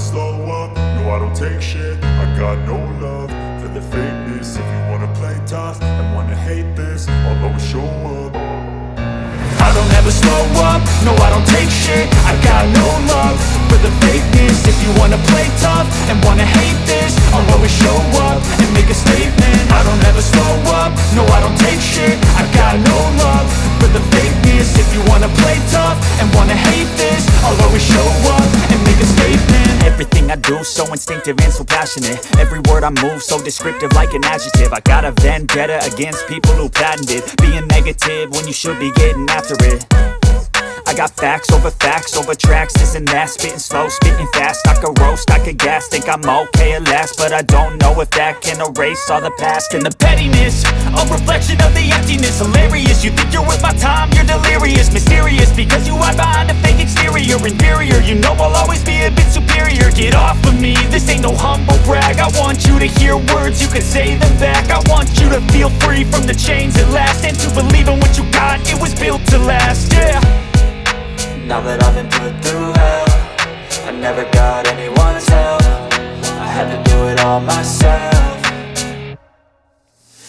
slow up, no I don't take shit. I got no love for the fakeness. If you wanna play tough and wanna hate this, I'll always show up. I don't ever slow up, no I don't take shit. I got no love for the fakeness. If you wanna play tough and wanna hate this, I'll always show up and make a statement. I don't ever slow up, no I don't take shit. I got no love for the fakeness. If you wanna play tough and wanna hate this, I'll always show up and make a statement. Everything I do so instinctive and so passionate. Every word I move so descriptive like an adjective. I got a vendetta against people who patented being negative when you should be getting after it. I got facts over tracks, this and that. Spitting slow, spitting fast, I could roast, I could gas. Think I'm okay at last, but I don't know if that can erase all the past. And the pettiness, a reflection of the emptiness. Hilarious, you think you're worth my time, you're delirious. Mysterious, because you hide behind a fake exterior. Inferior, you know I'll always be a bit superior. Get off of me, this ain't no humble brag. I want you to hear words, you can say them back. I want you to feel free from the chains at last, and to believe in what you got, it was built to last, yeah. Now that I've been put through hell, I never got anyone's help. I had to do it all myself.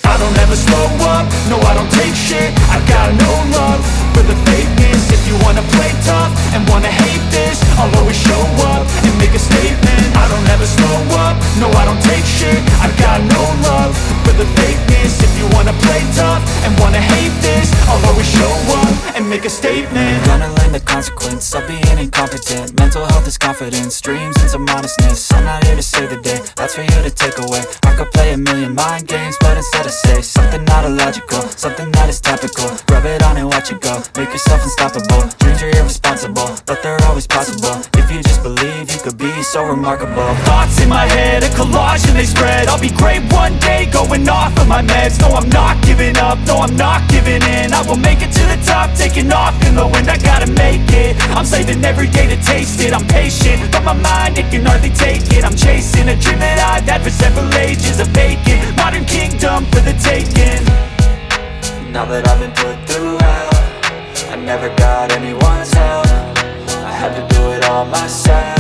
I don't ever slow up, no I don't take shit. I got no love for the fakeness. If you wanna play tough and wanna hate this, I'll always show up and make a statement. I don't ever slow up, no I don't take shit. I got no love for the fakeness. If you wanna play tough and wanna hate this, I'll always show up and make a statement. Gonna learn the consequence of being incompetent. Mental health is confidence, dreams and some modestness. I'm not here to save the day, that's for you to take away. I could play a million mind games, but instead I say something not illogical, something that is topical. Rub it on and watch it go, make yourself unstoppable. Dreams are irresponsible, but they're always possible. If you just believe, you could be so remarkable. Thoughts in my head, a collage and they spread. I'll be great one day, going off of my meds. No, I'm not giving up, no, I'm not giving in. I will make it to the top, taking off in the wind. I gotta make it, I'm saving every day to taste it. I'm patient, but my mind, it can hardly take it. I'm chasing a dream that I've had for several ages. A vacant, modern kingdom for the taking. Now that I've been put through hell, I never got anyone's help. I had to do it all myself.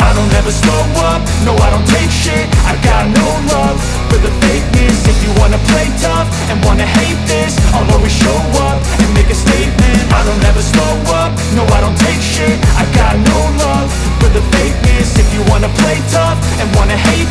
I don't ever slow up, no I don't take shit. I got no love for the fakeness. If you wanna play tough and wanna hate this, I'll always show up and make a statement. I don't ever slow up, no I don't take shit. I got no love for the fakeness. If you wanna play tough and wanna hate